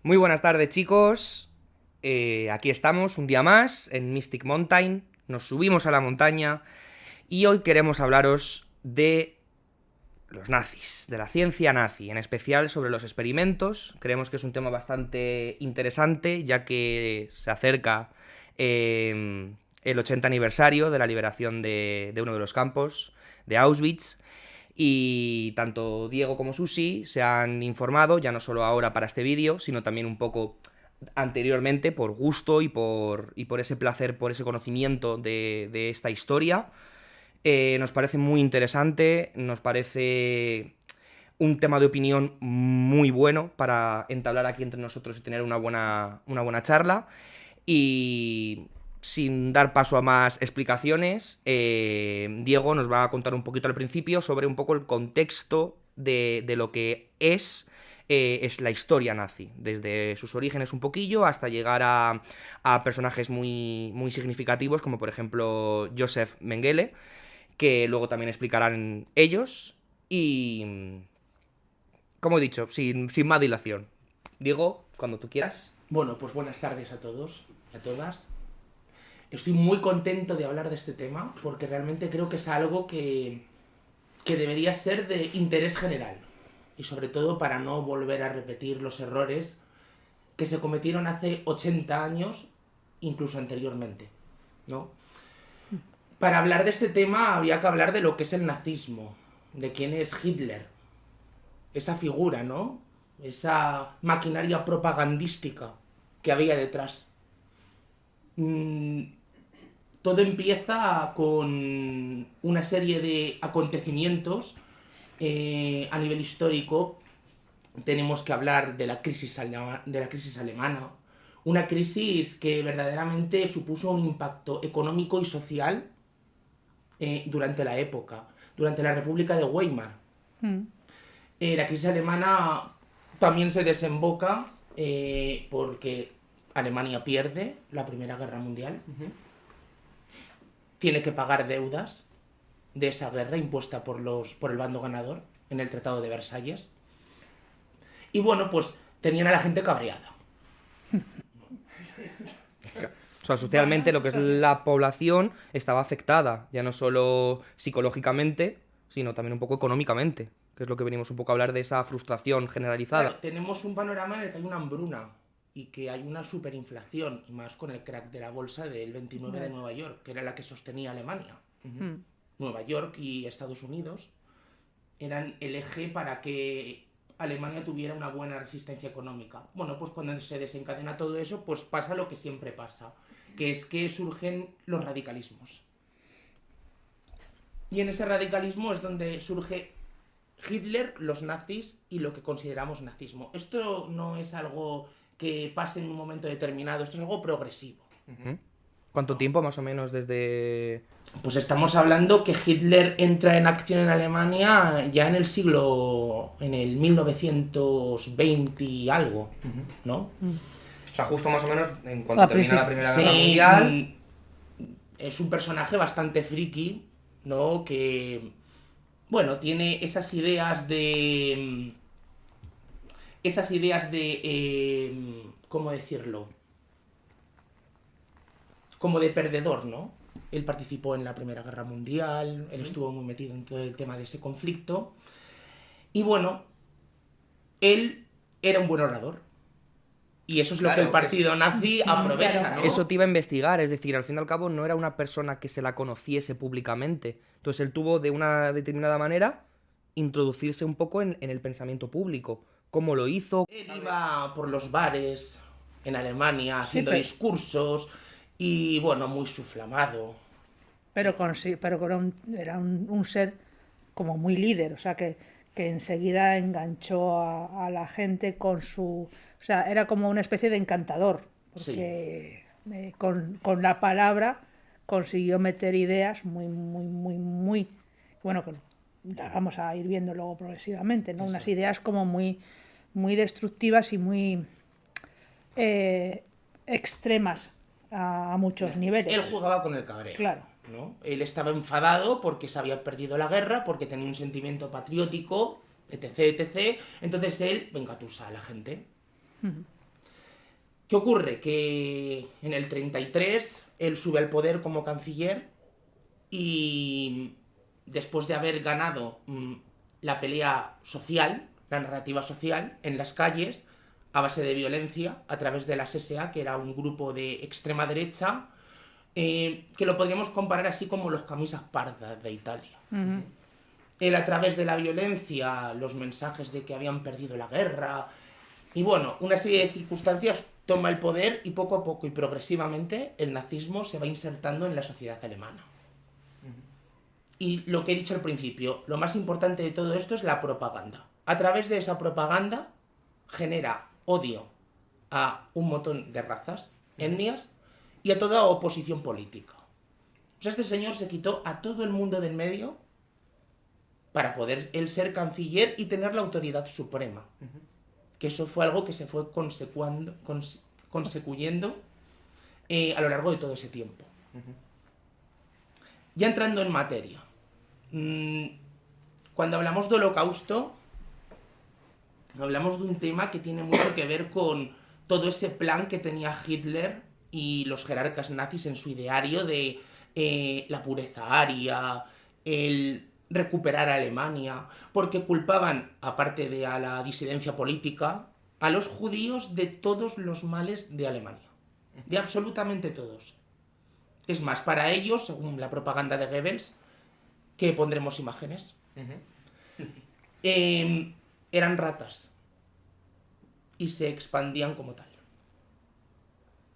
Muy buenas tardes, chicos. Aquí estamos un día más en Mystic Mountain. Nos subimos a la montaña y hoy queremos hablaros de los nazis, de la ciencia nazi, en especial sobre los experimentos. Creemos que es un tema bastante interesante, ya que se acerca el 80 aniversario de la liberación de uno de los campos, de Auschwitz. Y tanto Diego como Susi se han informado, ya no solo ahora para este vídeo, sino también un poco anteriormente, por gusto y por ese placer, por ese conocimiento de esta historia. Nos parece muy interesante, nos parece un tema de opinión muy bueno para entablar aquí entre nosotros y tener una buena charla. Y sin dar paso a más explicaciones, Diego nos va a contar un poquito al principio sobre un poco el contexto de lo que es la historia nazi, desde sus orígenes un poquillo hasta llegar a personajes muy, muy significativos, como por ejemplo Joseph Mengele, que luego también explicarán ellos. Y, como he dicho, sin más dilación, Diego, cuando tú quieras. Bueno, pues buenas tardes a todos y a todas. Estoy muy contento de hablar de este tema porque realmente creo que es algo que debería ser de interés general y sobre todo para no volver a repetir los errores que se cometieron hace 80 años, incluso anteriormente, ¿no? Para hablar de este tema había que hablar de lo que es el nazismo, de quién es Hitler, esa figura, ¿no? Esa maquinaria propagandística que había detrás. Todo empieza con una serie de acontecimientos a nivel histórico. Tenemos que hablar de la crisis alemana, una crisis que verdaderamente supuso un impacto económico y social durante la época, durante la República de Weimar. La crisis alemana también se desemboca porque Alemania pierde la Primera Guerra Mundial. Tiene que pagar deudas de esa guerra impuesta por el bando ganador en el Tratado de Versalles. Y bueno, pues tenían a la gente cabreada. O sea, socialmente lo que es la población estaba afectada, ya no solo psicológicamente, sino también un poco económicamente, que es lo que venimos un poco a hablar de esa frustración generalizada. Claro, tenemos un panorama en el que hay una hambruna y que hay una superinflación, y más con el crack de la bolsa del 29 de Nueva York, que era la que sostenía Alemania. Nueva York y Estados Unidos eran el eje para que Alemania tuviera una buena resistencia económica. Bueno, pues cuando se desencadena todo eso, pues pasa lo que siempre pasa, que es que surgen los radicalismos. Y en ese radicalismo es donde surge Hitler, los nazis y lo que consideramos nazismo. Esto no es algo que pase en un momento determinado, esto es algo progresivo. ¿Cuánto tiempo más o menos desde...? Pues estamos hablando que Hitler entra en acción en Alemania ya en el 1920 y algo, ¿no? O sea, justo más o menos en cuanto termina la Primera Guerra Mundial. Es un personaje bastante friki, ¿no? Que, bueno, tiene esas ideas de... ¿cómo decirlo? Como de perdedor, ¿no? Él participó en la Primera Guerra Mundial, él estuvo muy metido en todo el tema de ese conflicto. Y bueno, él era un buen orador. Y eso es lo que el partido nazi aprovecha, ¿no? Eso te iba a investigar, es decir, al fin y al cabo no era una persona que se la conociese públicamente. Entonces él tuvo de una determinada manera introducirse un poco en el pensamiento público. ¿Cómo lo hizo? Él iba por los bares en Alemania haciendo discursos y, bueno, muy suflamado. Pero era un ser como muy líder, o sea, que enseguida enganchó a la gente con su... O sea, era como una especie de encantador, porque con la palabra consiguió meter ideas muy... Bueno, las vamos a ir viendo luego progresivamente, ¿no? Unas ideas como muy destructivas y muy extremas a muchos niveles. Él jugaba con el cabreo. Claro. ¿No? Él estaba enfadado porque se había perdido la guerra, porque tenía un sentimiento patriótico, etc, etc. Entonces él, venga, tusa a la gente. ¿Qué ocurre? Que en el 33 él sube al poder como canciller y después de haber ganado la pelea social, la narrativa social en las calles, a base de violencia, a través de las SA, que era un grupo de extrema derecha, que lo podríamos comparar así como los camisas pardas de Italia. Él, a través de la violencia, los mensajes de que habían perdido la guerra, y bueno, una serie de circunstancias, toma el poder y poco a poco y progresivamente el nazismo se va insertando en la sociedad alemana. Y lo que he dicho al principio, lo más importante de todo esto es la propaganda. A través de esa propaganda genera odio a un montón de razas, etnias y a toda oposición política. O sea, este señor se quitó a todo el mundo del medio para poder él ser canciller y tener la autoridad suprema. Que eso fue algo que se fue consecuyendo a lo largo de todo ese tiempo. Ya entrando en materia, cuando hablamos de holocausto, hablamos de un tema que tiene mucho que ver con todo ese plan que tenía Hitler y los jerarcas nazis en su ideario de la pureza aria, el recuperar a Alemania, porque culpaban, aparte de a la disidencia política, a los judíos de todos los males de Alemania, de absolutamente todos. Es más, para ellos, según la propaganda de Goebbels, que pondremos imágenes, eran ratas y se expandían como tal.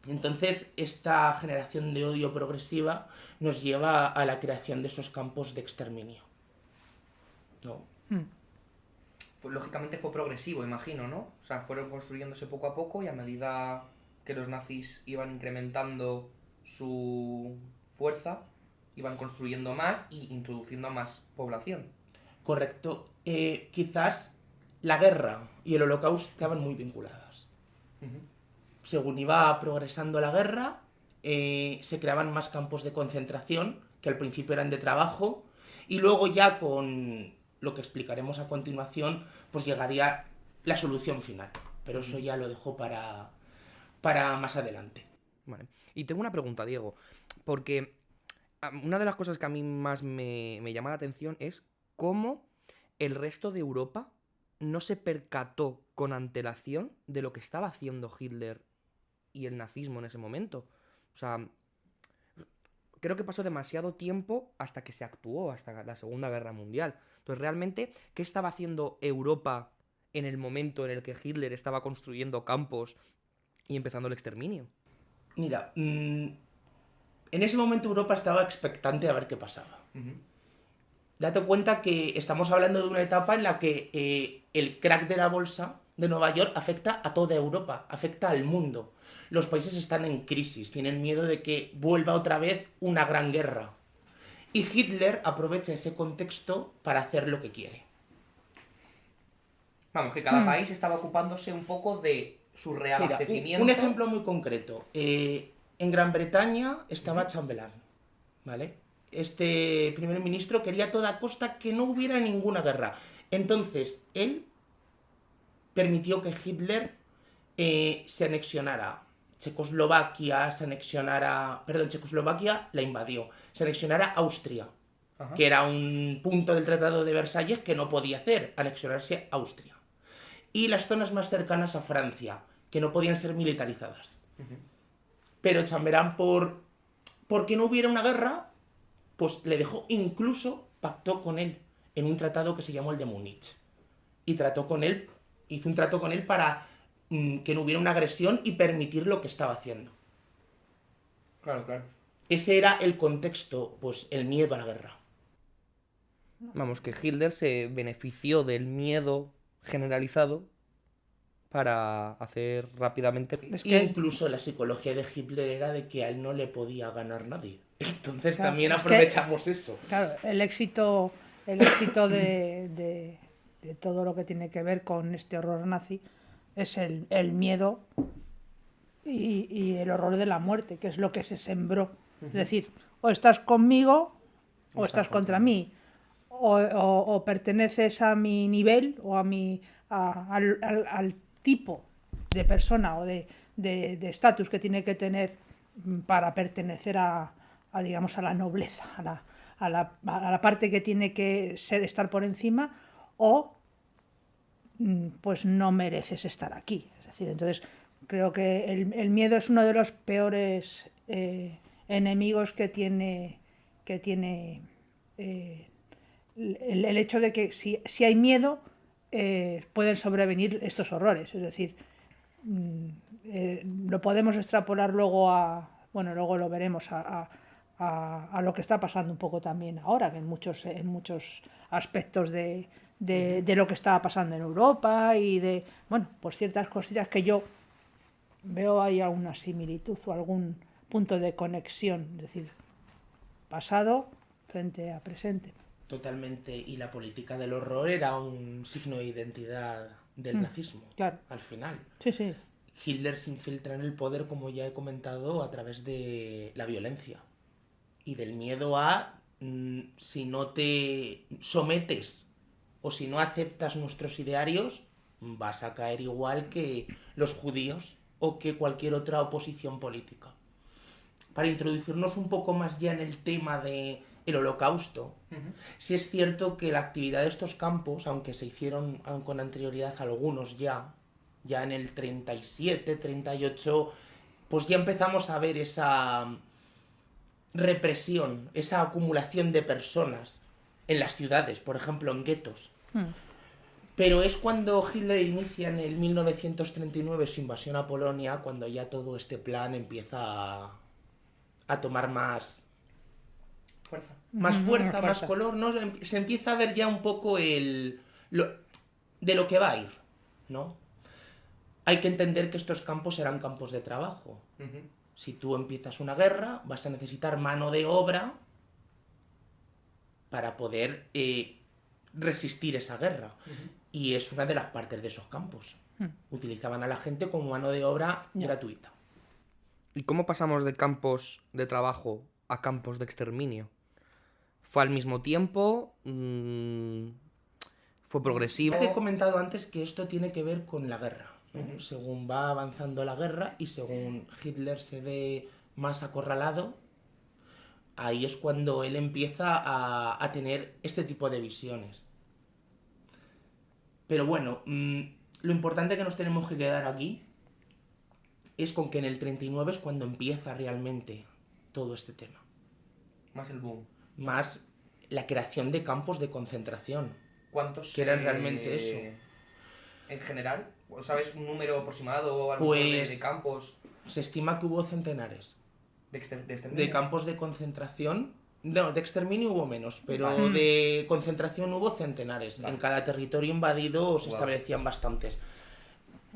Entonces, esta generación de odio progresiva nos lleva a la creación de esos campos de exterminio. ¿No? Lógicamente fue progresivo, imagino, ¿no? O sea, fueron construyéndose poco a poco y a medida que los nazis iban incrementando su fuerza, iban construyendo más y introduciendo a más población. Correcto. Quizás la guerra y el holocausto estaban muy vinculadas. Según iba progresando la guerra, se creaban más campos de concentración, que al principio eran de trabajo, y luego ya con lo que explicaremos a continuación, pues llegaría la solución final. Pero eso ya lo dejo para más adelante. Vale. Y tengo una pregunta, Diego, porque una de las cosas que a mí más me llama la atención es cómo el resto de Europa no se percató con antelación de lo que estaba haciendo Hitler y el nazismo en ese momento. O sea, creo que pasó demasiado tiempo hasta que se actuó, hasta la Segunda Guerra Mundial. Entonces, realmente, ¿qué estaba haciendo Europa en el momento en el que Hitler estaba construyendo campos y empezando el exterminio? Mira, en ese momento Europa estaba expectante a ver qué pasaba. Date cuenta que estamos hablando de una etapa en la que el crack de la bolsa de Nueva York afecta a toda Europa, afecta al mundo. Los países están en crisis, tienen miedo de que vuelva otra vez una gran guerra. Y Hitler aprovecha ese contexto para hacer lo que quiere. Vamos, que cada país estaba ocupándose un poco de su reabastecimiento. Mira, un ejemplo muy concreto. En Gran Bretaña estaba Chamberlain, ¿vale? Este primer ministro quería a toda costa que no hubiera ninguna guerra. Entonces, él permitió que Hitler se anexionara Checoslovaquia, Checoslovaquia la invadió, se anexionara Austria, que era un punto del Tratado de Versalles que no podía hacer, anexionarse Austria. Y las zonas más cercanas a Francia, que no podían ser militarizadas. Pero Chamberlain, porque no hubiera una guerra, pues le dejó, incluso pactó con él en un tratado que se llamó el de Múnich. Y hizo un trato con él para que no hubiera una agresión y permitir lo que estaba haciendo. Claro, claro. Ese era el contexto, pues el miedo a la guerra. Vamos, que Hitler se benefició del miedo generalizado para hacer rápidamente... Es que incluso la psicología de Hitler era de que a él no le podía ganar nadie. Entonces claro, también es aprovechamos eso. Claro, el éxito de todo lo que tiene que ver con este horror nazi es el miedo y el horror de la muerte, que es lo que se sembró. Es decir, o estás conmigo o estás contra mí. O perteneces a mi nivel o al tipo de persona o de de estatus que tiene que tener para pertenecer digamos, a la nobleza, a la parte que tiene que estar por encima, o pues no mereces estar aquí. Es decir, entonces creo que el miedo es uno de los peores enemigos que tiene el hecho de que si hay miedo pueden sobrevenir estos horrores. Es decir, lo podemos extrapolar luego luego lo veremos a lo que está pasando un poco también ahora, que en muchos aspectos de lo que estaba pasando en Europa y pues ciertas cositas que yo veo ahí alguna similitud o algún punto de conexión, es decir, pasado frente a presente. Totalmente, y la política del horror era un signo de identidad del nazismo, claro. Al final. Sí, sí. Hitler se infiltra en el poder, como ya he comentado, a través de la violencia y del miedo a si no te sometes o si no aceptas nuestros idearios, vas a caer igual que los judíos o que cualquier otra oposición política. Para introducirnos un poco más ya en el tema de el Holocausto, sí es cierto que la actividad de estos campos, aunque se hicieron con anterioridad algunos ya en el 37, 38, pues ya empezamos a ver esa represión, esa acumulación de personas en las ciudades, por ejemplo en guetos. Pero es cuando Hitler inicia en el 1939 su invasión a Polonia, cuando ya todo este plan empieza a tomar más fuerza, más color, ¿no? Se empieza a ver ya un poco de lo que va a ir, ¿no? Hay que entender que estos campos eran campos de trabajo. Si tú empiezas una guerra, vas a necesitar mano de obra para poder resistir esa guerra. Y es una de las partes de esos campos. Utilizaban a la gente como mano de obra gratuita. ¿Y cómo pasamos de campos de trabajo a campos de exterminio? ¿Fue al mismo tiempo? ¿Fue progresivo? Te he comentado antes que esto tiene que ver con la guerra, ¿no? Según va avanzando la guerra y según Hitler se ve más acorralado, ahí es cuando él empieza a tener este tipo de visiones. Pero bueno, lo importante que nos tenemos que quedar aquí es con que en el 39 es cuando empieza realmente todo este tema. Más el boom. Más la creación de campos de concentración. ¿Cuántos? Que eran realmente eso. ¿En general? ¿Sabes un número aproximado Pues, de campos? Se estima que hubo centenares. ¿De exterminio? De campos de concentración. No, de exterminio hubo menos, pero de concentración hubo centenares. En cada territorio invadido se establecían bastantes.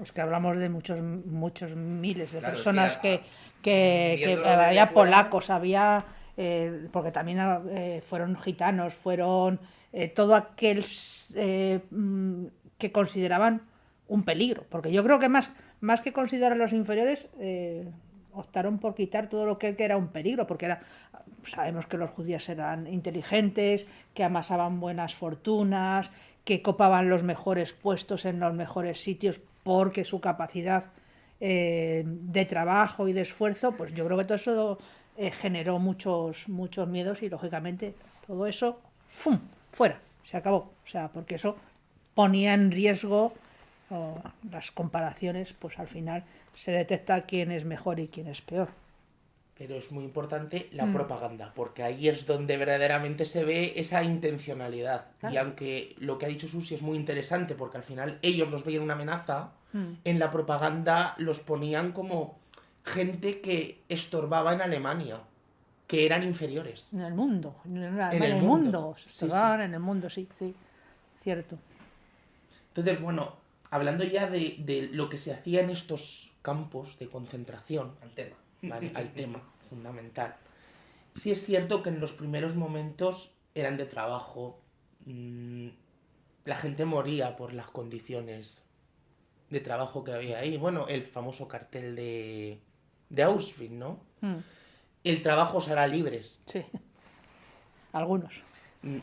Es que hablamos de muchos miles de Claro, personas que había polacos, había porque también fueron gitanos, fueron todo aquel que consideraban un peligro, porque yo creo que más que considerar a los inferiores optaron por quitar todo lo que era un peligro, porque sabemos que los judíos eran inteligentes, que amasaban buenas fortunas, que copaban los mejores puestos en los mejores sitios porque su capacidad de trabajo y de esfuerzo, pues yo creo que todo eso generó muchos miedos y lógicamente todo eso ¡fum!, fuera, se acabó. O sea, porque eso ponía en riesgo las comparaciones, pues al final se detecta quién es mejor y quién es peor. Pero es muy importante la propaganda, porque ahí es donde verdaderamente se ve esa intencionalidad. Claro. Y aunque lo que ha dicho Susi es muy interesante, porque al final ellos los veían una amenaza, en la propaganda los ponían como gente que estorbaba en Alemania, que eran inferiores. En el mundo, en el mundo. Estorbaban en el mundo, sí, cierto. Entonces, bueno, hablando ya de lo que se hacía en estos campos de concentración, al tema fundamental. Sí es cierto que en los primeros momentos eran de trabajo, la gente moría por las condiciones de trabajo que había ahí. Bueno, el famoso cartel de Auschwitz, ¿no? El trabajo será libres. Sí, algunos.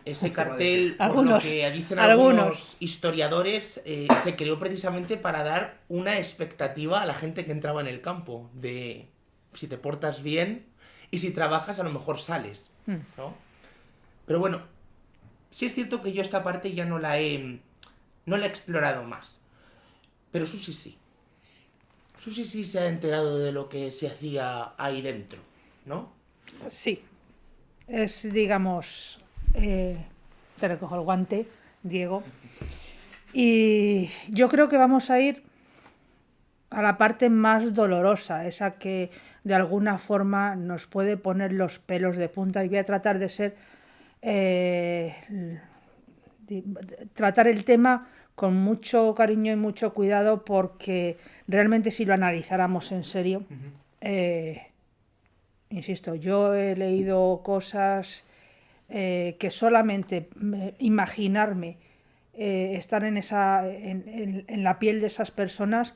Ese cartel, por lo Algunos, que dicen algunos. algunos historiadores, se creó precisamente para dar una expectativa a la gente que entraba en el campo, de si te portas bien y si trabajas a lo mejor sales, ¿no? Pero bueno, sí es cierto que yo esta parte ya no la he explorado más. Pero Susi sí. Susi sí se ha enterado de lo que se hacía ahí dentro, ¿no? Sí, es, digamos, te recojo el guante, Diego, y yo creo que vamos a ir a la parte más dolorosa, esa que de alguna forma nos puede poner los pelos de punta, y voy a tratar de ser, tratar el tema con mucho cariño y mucho cuidado, porque realmente si lo analizáramos en serio, insisto, yo he leído cosas que solamente imaginarme estar en la piel de esas personas,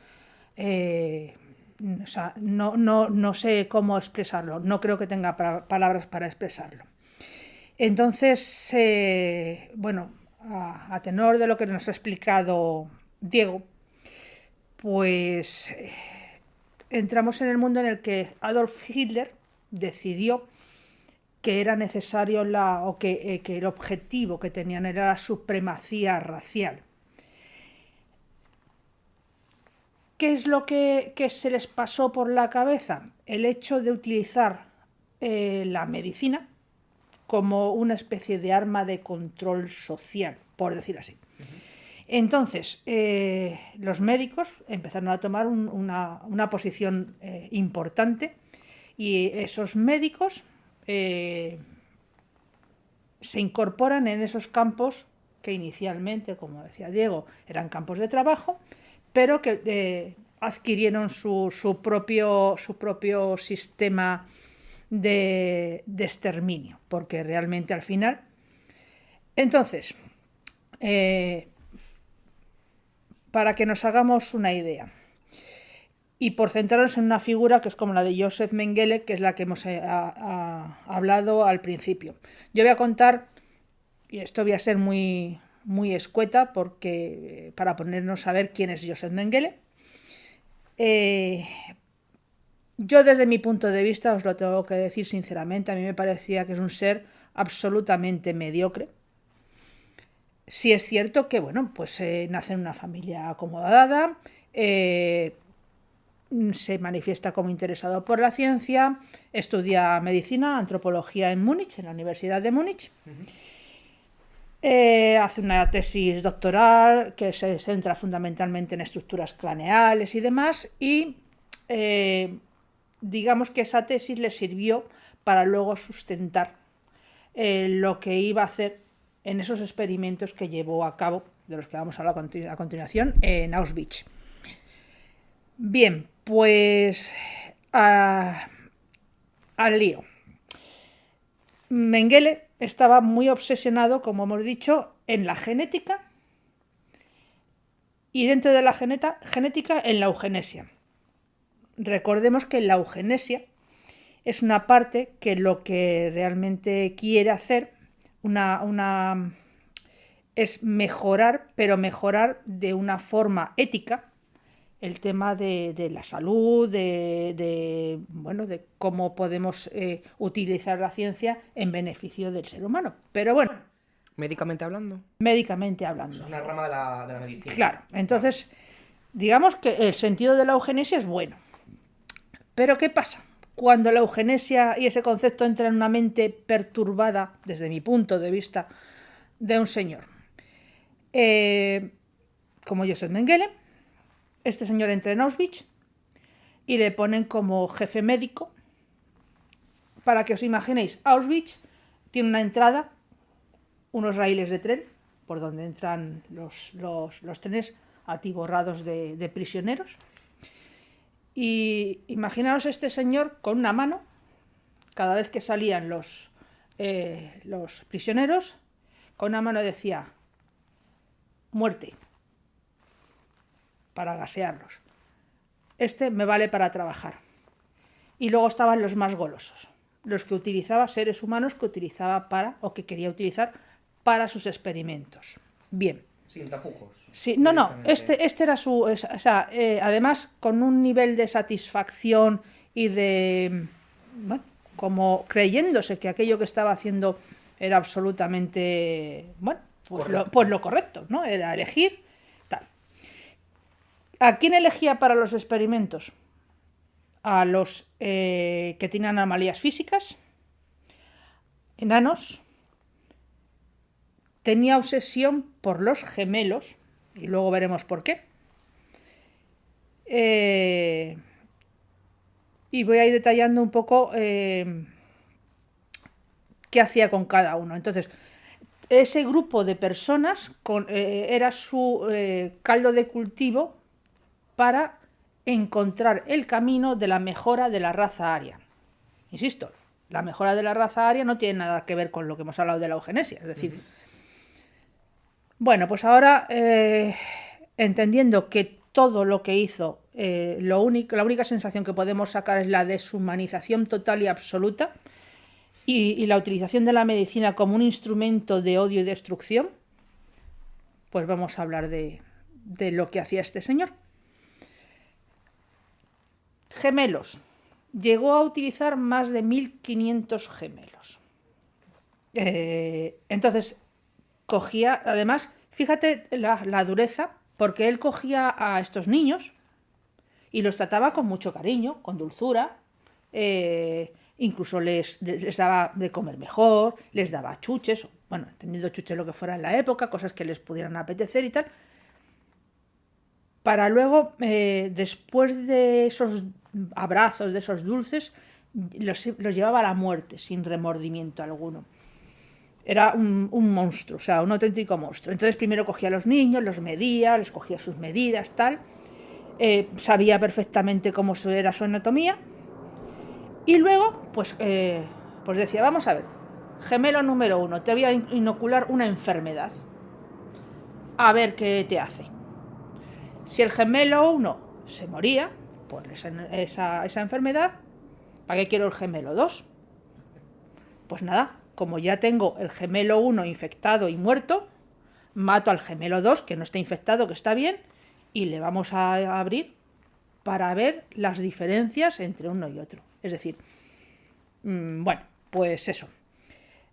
o sea, no sé cómo expresarlo, no creo que tenga palabras para expresarlo. Entonces, bueno, a tenor de lo que nos ha explicado Diego, pues entramos en el mundo en el que Adolf Hitler decidió que era necesario que el objetivo que tenían era la supremacía racial. ¿Qué es lo que se les pasó por la cabeza? El hecho de utilizar la medicina como una especie de arma de control social, por decir así. Entonces, los médicos empezaron a tomar una posición importante, y esos médicos se incorporan en esos campos que inicialmente, como decía Diego, eran campos de trabajo, pero que adquirieron su propio sistema de exterminio, porque realmente al final... Entonces, para que nos hagamos una idea, y por centrarnos en una figura que es como la de Joseph Mengele, que es la que hemos hablado al principio. Yo voy a contar, y esto voy a ser muy, muy escueta, porque para ponernos a ver quién es Joseph Mengele. Yo desde mi punto de vista, os lo tengo que decir sinceramente, a mí me parecía que es un ser absolutamente mediocre. Sí es cierto que, bueno, pues nace en una familia acomodada, se manifiesta como interesado por la ciencia, estudia medicina, antropología en Múnich, en la Universidad de Múnich. Hace una tesis doctoral que se centra fundamentalmente en estructuras craneales y demás, y digamos que esa tesis le sirvió para luego sustentar lo que iba a hacer en esos experimentos que llevó a cabo, de los que vamos a hablar a continuación, en Auschwitz. Bien, pues al lío. Mengele estaba muy obsesionado, como hemos dicho, en la genética, y dentro de la genética en la eugenesia. Recordemos que la eugenesia es una parte que lo que realmente quiere hacer es mejorar, pero mejorar de una forma ética, el tema de la salud, de cómo podemos utilizar la ciencia en beneficio del ser humano. Pero bueno, Médicamente hablando. médicamente hablando. Es una rama de la medicina. Claro, entonces, digamos que el sentido de la eugenesia es bueno. Pero ¿qué pasa? Cuando la eugenesia y ese concepto entra en una mente perturbada, desde mi punto de vista, de un señor como Joseph Mengele. Este señor entra en Auschwitz y le ponen como jefe médico. Para que os imaginéis, Auschwitz tiene una entrada, unos raíles de tren, por donde entran los trenes atiborrados de prisioneros. Y imaginaos este señor con una mano, cada vez que salían los prisioneros, con una mano decía muerte, para gasearlos. Este me vale para trabajar. Y luego estaban los más golosos, los que utilizaba, seres humanos que utilizaba o que quería utilizar para sus experimentos. Bien. Sin tapujos. Sí, no, este era su... o sea, además, con un nivel de satisfacción y de... Bueno, como creyéndose que aquello que estaba haciendo era absolutamente... Bueno, pues lo correcto, ¿no? Era elegir tal. ¿A quién elegía para los experimentos? A los que tienen anomalías físicas, enanos. Tenía obsesión por los gemelos, y luego veremos por qué. Y voy a ir detallando un poco qué hacía con cada uno. Entonces, ese grupo de personas era su caldo de cultivo para encontrar el camino de la mejora de la raza aria. Insisto, la mejora de la raza aria no tiene nada que ver con lo que hemos hablado de la eugenesia, es decir... Bueno, pues ahora, entendiendo que todo lo que hizo, la única sensación que podemos sacar es la deshumanización total y absoluta y la utilización de la medicina como un instrumento de odio y destrucción, pues vamos a hablar de lo que hacía este señor. Gemelos. Llegó a utilizar más de 1500 gemelos. Entonces... cogía, además, fíjate la dureza, porque él cogía a estos niños y los trataba con mucho cariño, con dulzura, incluso les daba de comer mejor, les daba chuches, bueno, entendiendo chuches lo que fuera en la época, cosas que les pudieran apetecer y tal, para luego, después de esos abrazos, de esos dulces, los llevaba a la muerte sin remordimiento alguno. Era un monstruo, o sea, un auténtico monstruo. Entonces primero cogía a los niños, los medía, les cogía sus medidas, tal. Sabía perfectamente cómo era su anatomía. Y luego, pues decía, vamos a ver, gemelo número 1, te voy a inocular una enfermedad. A ver qué te hace. Si el gemelo 1 se moría por esa enfermedad, ¿para qué quiero el gemelo 2? Pues nada, como ya tengo el gemelo 1 infectado y muerto, mato al gemelo 2, que no está infectado, que está bien, y le vamos a abrir para ver las diferencias entre uno y otro. Es decir, bueno, pues eso.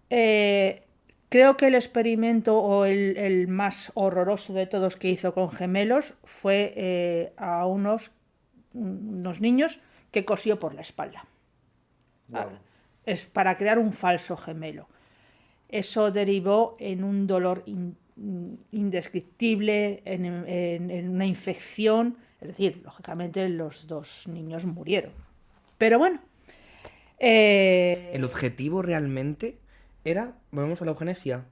Creo que el experimento o el más horroroso de todos que hizo con gemelos fue a unos niños que cosió por la espalda. Wow. Es para crear un falso gemelo. Eso derivó en un dolor indescriptible, en una infección. Es decir, lógicamente los dos niños murieron. Pero bueno. El objetivo realmente era, volvemos a la eugenesia,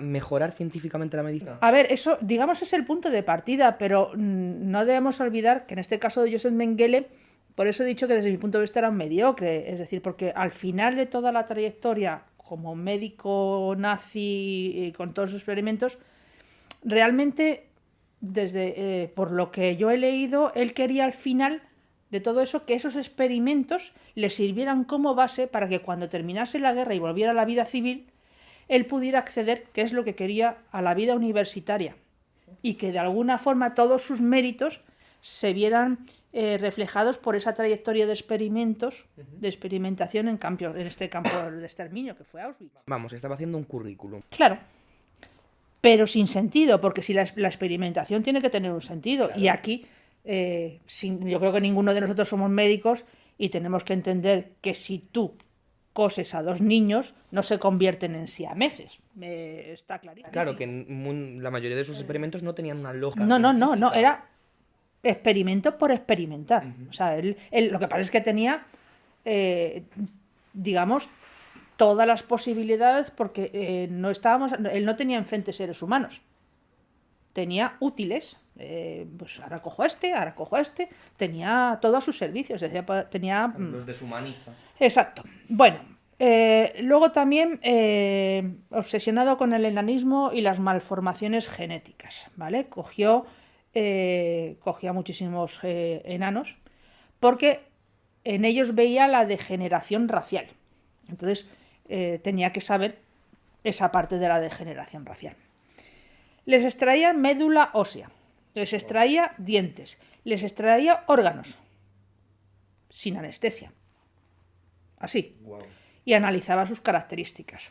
mejorar científicamente la medicina. A ver, eso, digamos, es el punto de partida, pero no debemos olvidar que en este caso de Joseph Mengele, por eso he dicho que desde mi punto de vista era un mediocre, es decir, porque al final de toda la trayectoria como médico nazi con todos sus experimentos, realmente, por lo que yo he leído, él quería al final de todo eso que esos experimentos le sirvieran como base para que cuando terminase la guerra y volviera a la vida civil, él pudiera acceder, que es lo que quería, a la vida universitaria y que de alguna forma todos sus méritos se vieran reflejados por esa trayectoria de experimentos, de experimentación en este campo de exterminio que fue Auschwitz. Vamos, estaba haciendo un currículum. Claro, pero sin sentido, porque si la experimentación tiene que tener un sentido. Claro. Y aquí, yo creo que ninguno de nosotros somos médicos y tenemos que entender que si tú coses a 2 niños, no se convierten en siameses. Está clarísimo. Claro, que la mayoría de sus experimentos no tenían una lógica. No, era experimento por experimentar. O sea, él lo que pasa es que tenía, digamos, todas las posibilidades porque él no tenía enfrente seres humanos. Tenía útiles. Pues ahora cojo a este, tenía todo a sus servicios, tenía... Los deshumaniza. Exacto. Bueno, luego también obsesionado con el enanismo y las malformaciones genéticas, ¿vale? Cogía muchísimos enanos porque en ellos veía la degeneración racial. Entonces tenía que saber esa parte de la degeneración racial. Les extraía médula ósea, les extraía dientes, les extraía órganos, sin anestesia. Así. Wow. Y analizaba sus características.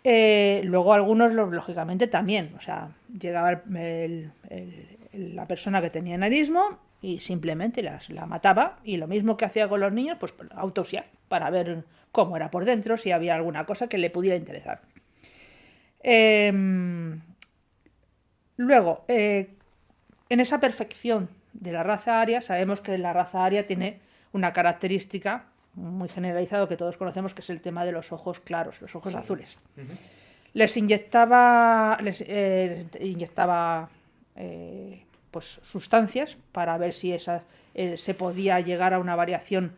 Luego algunos, lógicamente, también. O sea, llegaba la persona que tenía enanismo y simplemente la mataba. Y lo mismo que hacía con los niños, pues autopsia, para ver cómo era por dentro, si había alguna cosa que le pudiera interesar. Luego, en esa perfección de la raza aria, sabemos que la raza aria tiene una característica muy generalizado que todos conocemos, que es el tema de los ojos claros, los ojos azules. Les inyectaba pues sustancias para ver si se podía llegar a una variación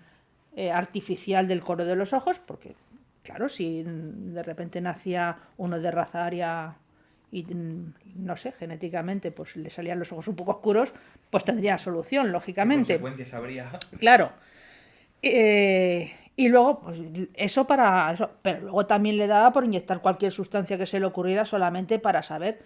artificial del color de los ojos, porque claro, si de repente nacía uno de raza aria y no sé, genéticamente pues le salían los ojos un poco oscuros, pues tendría solución, lógicamente. ¿Qué consecuencias habría? Claro. Y luego, pues eso para eso, pero luego también le daba por inyectar cualquier sustancia que se le ocurriera solamente para saber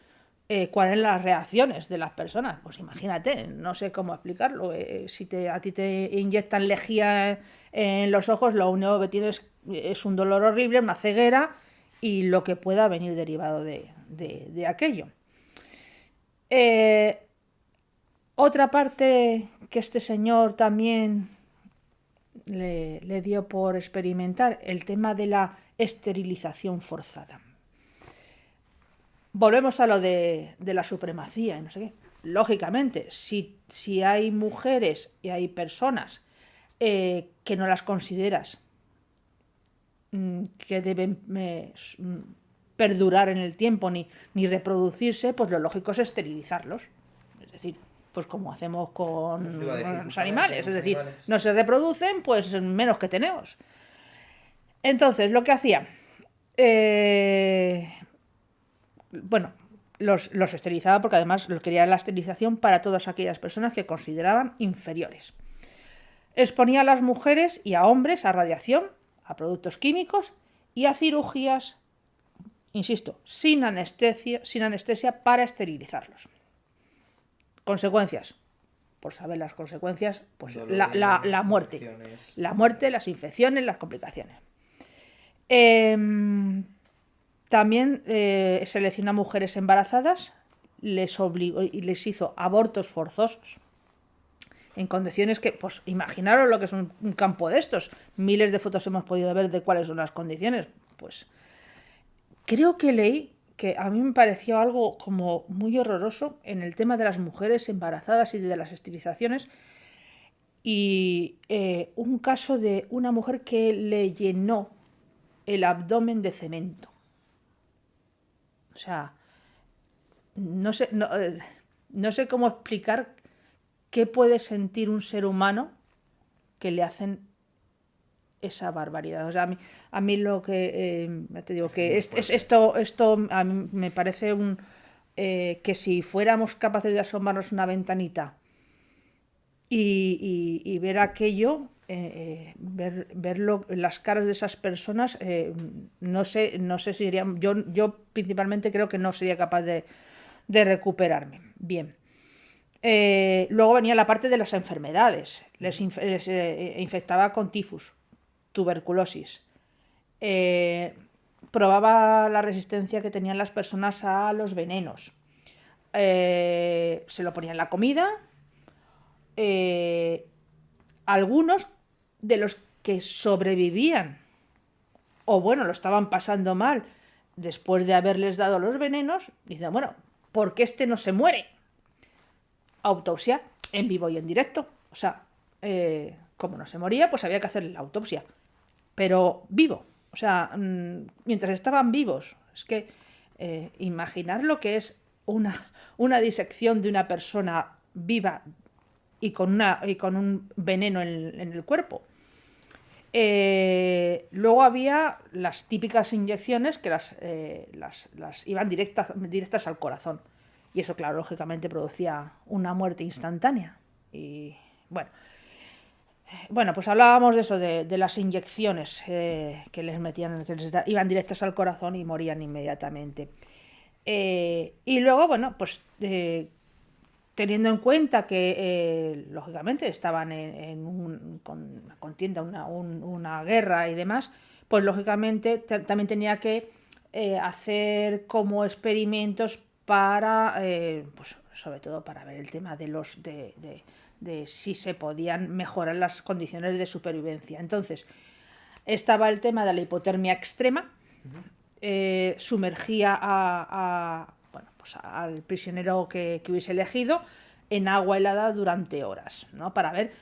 cuáles eran las reacciones de las personas. Pues imagínate, no sé cómo explicarlo. Si a ti te inyectan lejía en los ojos, lo único que tienes es un dolor horrible, una ceguera y lo que pueda venir derivado de aquello. Otra parte que este señor también le dio por experimentar, el tema de la esterilización forzada. Volvemos a lo de la supremacía y no sé qué. Lógicamente, si hay mujeres y hay personas que no las consideras que deben perdurar en el tiempo ni reproducirse, pues lo lógico es esterilizarlos. Es decir, pues como hacemos con los animales, es decir, no se reproducen, pues menos que tenemos. Entonces, lo que hacía, bueno, los esterilizaba porque además quería la esterilización para todas aquellas personas que consideraban inferiores. Exponía a las mujeres y a hombres a radiación, a productos químicos y a cirugías, insisto, sin anestesia para esterilizarlos. Consecuencias. Por saber las consecuencias, pues la muerte. La muerte, las infecciones, las complicaciones. También seleccionó mujeres embarazadas, les obligó y les hizo abortos forzosos en condiciones que, pues imaginaros lo que es un campo de estos. Miles de fotos hemos podido ver de cuáles son las condiciones. Pues creo que leí que a mí me pareció algo como muy horroroso en el tema de las mujeres embarazadas y de las esterilizaciones, y un caso de una mujer que le llenó el abdomen de cemento. O sea, no sé cómo explicar qué puede sentir un ser humano que le hacen esa barbaridad. O sea, a mí lo que te digo que esto a mí me parece que si fuéramos capaces de asomarnos una ventanita y ver aquello, verlo, las caras de esas personas, no sé si sería, yo principalmente creo que no sería capaz de recuperarme. Bien. Luego venía la parte de las enfermedades. Les infectaba con tifus, tuberculosis. Probaba la resistencia que tenían las personas a los venenos. Se lo ponía en la comida. Algunos de los que sobrevivían o bueno, lo estaban pasando mal después de haberles dado los venenos, dicen, bueno, ¿por qué este no se muere? Autopsia en vivo y en directo. O sea, como no se moría, pues había que hacerle la autopsia. Pero vivo. O sea, mientras estaban vivos. Es que imaginar lo que es una disección de una persona viva y con un veneno en el cuerpo. Luego había las típicas inyecciones que las iban directas al corazón. Y eso, claro, lógicamente producía una muerte instantánea. Y bueno, Bueno, pues hablábamos de eso, de las inyecciones que les metían, que iban directas al corazón y morían inmediatamente. Y luego, bueno, pues teniendo en cuenta que lógicamente estaban con una contienda, una guerra y demás, pues lógicamente también tenía que hacer como experimentos para, pues sobre todo para ver el tema de si se podían mejorar las condiciones de supervivencia. Entonces, estaba el tema de la hipotermia extrema, sumergía bueno, pues al prisionero que hubiese elegido en agua helada durante horas, ¿no? Para ver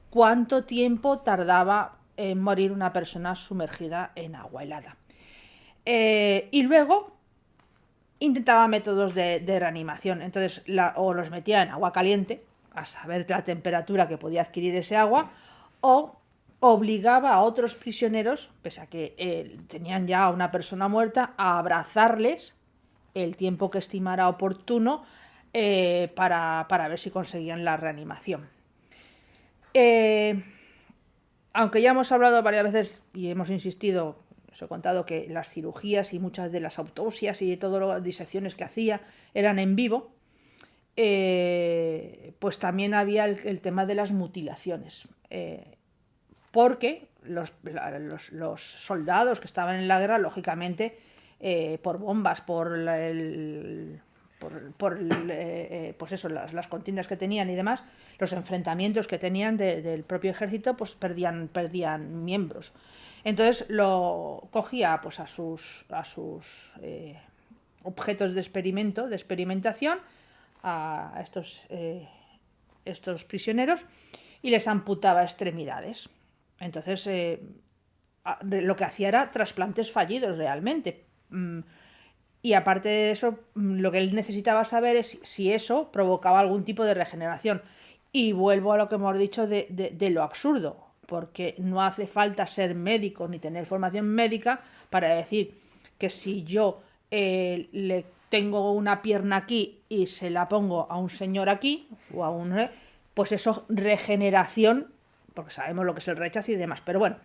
cuánto tiempo tardaba en morir una persona sumergida en agua helada. Y luego intentaba métodos de reanimación. Entonces, o los metía en agua caliente, a saber la temperatura que podía adquirir ese agua, o obligaba a otros prisioneros, pese a que tenían ya a una persona muerta, a abrazarles el tiempo que estimara oportuno para ver si conseguían la reanimación. Aunque ya hemos hablado varias veces y hemos insistido, os he contado que las cirugías y muchas de las autopsias y todas las disecciones que hacía eran en vivo, pues también había el tema de las mutilaciones. Porque los soldados que estaban en la guerra, lógicamente, por bombas, pues eso, las contiendas que tenían y demás, los enfrentamientos que tenían del propio ejército, pues perdían miembros. Entonces lo cogía pues a sus objetos de experimentación, a estos prisioneros, y les amputaba extremidades. Entonces lo que hacía era trasplantes fallidos realmente. Y aparte de eso, lo que él necesitaba saber es si eso provocaba algún tipo de regeneración. Y vuelvo a lo que hemos dicho de lo absurdo, porque no hace falta ser médico ni tener formación médica para decir que si yo le tengo una pierna aquí y se la pongo a un señor aquí, o a un... pues eso, regeneración, porque sabemos lo que es el rechazo y demás. Pero bueno,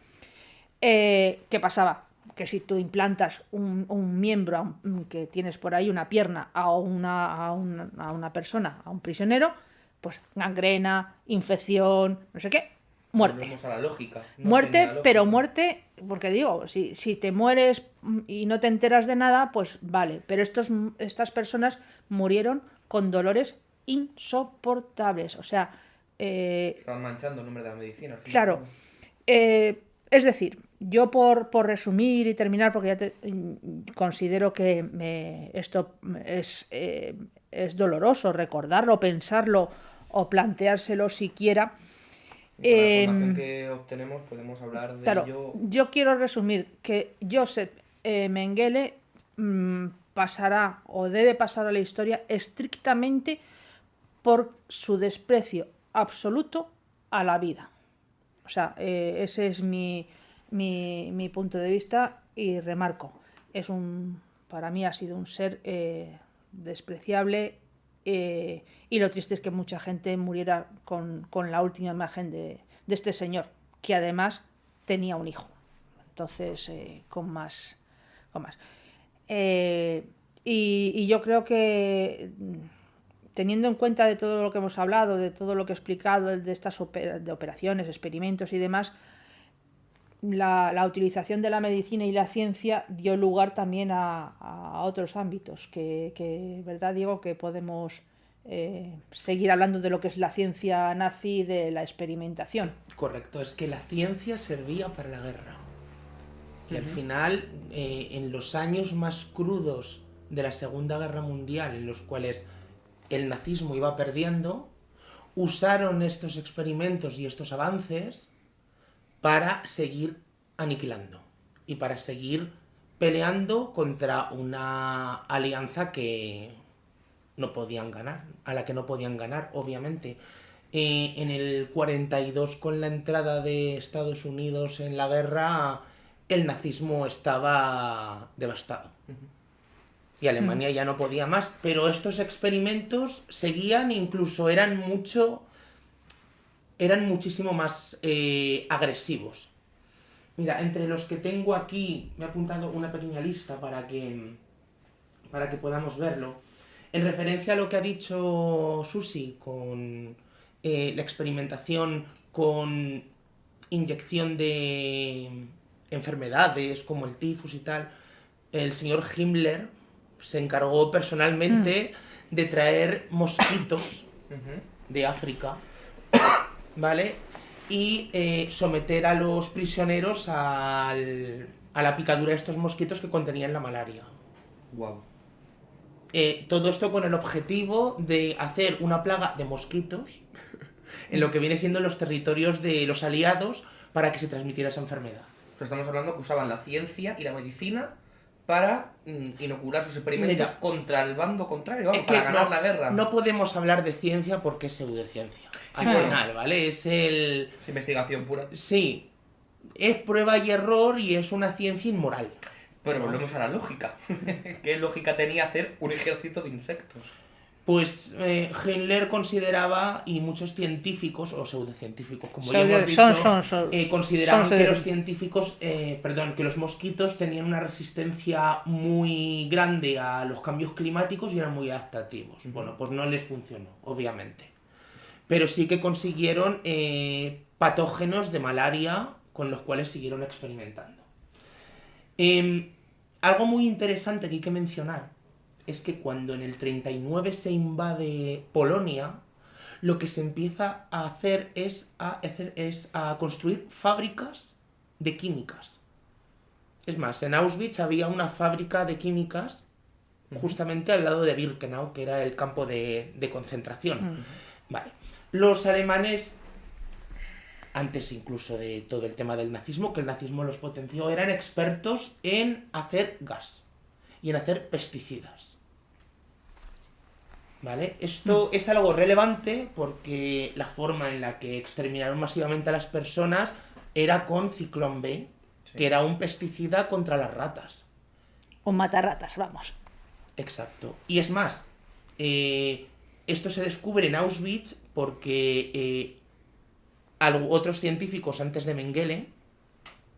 ¿qué pasaba? Que si tú implantas un miembro que tienes por ahí, una pierna, a una persona, a un prisionero, pues gangrena, infección, no sé qué, muerte. Volvemos a la lógica. Muerte, pero muerte, porque digo, si te mueres y no te enteras de nada, pues vale. Pero estas personas murieron con dolores insoportables. O sea... Estaban manchando el nombre de la medicina. Al fin. Claro. Es decir, yo por resumir y terminar, porque ya considero que esto es doloroso recordarlo, pensarlo o planteárselo siquiera. Y con la información que obtenemos podemos hablar de ello. Yo quiero resumir que Joseph Mengele pasará o debe pasar a la historia estrictamente por su desprecio absoluto a la vida. O sea, ese es mi punto de vista, y remarco, para mí ha sido un ser despreciable, y lo triste es que mucha gente muriera con la última imagen de este señor, que además tenía un hijo. Entonces, con más. Y yo creo que, teniendo en cuenta de todo lo que hemos hablado, de todo lo que he explicado, de estas de operaciones, experimentos y demás, la utilización de la medicina y la ciencia dio lugar también a otros ámbitos, que verdad digo que podemos seguir hablando de lo que es la ciencia nazi y de la experimentación. Correcto, es que la ciencia servía para la guerra. Y al final, en los años más crudos de la Segunda Guerra Mundial, en los cuales el nazismo iba perdiendo, usaron estos experimentos y estos avances para seguir aniquilando y para seguir peleando contra una alianza que no podían ganar, a la que no podían ganar, obviamente. En el 42, con la entrada de Estados Unidos en la guerra, el nazismo estaba devastado. Y Alemania ya no podía más, pero estos experimentos seguían, incluso eran mucho eran muchísimo más agresivos. Mira, entre los que tengo aquí, me he apuntado una pequeña lista para que podamos verlo. En referencia a lo que ha dicho Susi con la experimentación con inyección de enfermedades como el tifus y tal, el señor Himmler se encargó personalmente de traer mosquitos de África, ¿vale? Y someter a los prisioneros a la picadura de estos mosquitos que contenían la malaria. Wow. Todo esto con el objetivo de hacer una plaga de mosquitos en lo que viene siendo los territorios de los aliados para que se transmitiera esa enfermedad. O sea, estamos hablando que usaban la ciencia y la medicina para inocular sus experimentos contra el bando contrario, vamos, para ganar la guerra. No podemos hablar de ciencia porque es pseudociencia. Al final, ¿vale? Es investigación pura. Sí, es prueba y error y es una ciencia inmoral. Pero volvemos a la lógica. ¿Qué lógica tenía hacer un ejército de insectos? Pues Himmler consideraba, y muchos científicos, o pseudocientíficos, como ya hemos dicho, consideraban que los científicos, que los mosquitos tenían una resistencia muy grande a los cambios climáticos y eran muy adaptativos. Bueno, pues no les funcionó, obviamente. Pero sí que consiguieron patógenos de malaria con los cuales siguieron experimentando. Algo muy interesante que hay que mencionar es que cuando en el 39 se invade Polonia, lo que se empieza a hacer es a construir fábricas de químicas. Es más, en Auschwitz había una fábrica de químicas justamente al lado de Birkenau, que era el campo de concentración. Vale. Los alemanes, antes incluso de todo el tema del nazismo, que el nazismo los potenció, eran expertos en hacer gas y en hacer pesticidas. ¿Vale? Esto es algo relevante porque la forma en la que exterminaron masivamente a las personas era con Ciclón B, que era un pesticida contra las ratas. Un matarratas, vamos. Exacto. Y es más, esto se descubre en Auschwitz porque otros científicos antes de Mengele,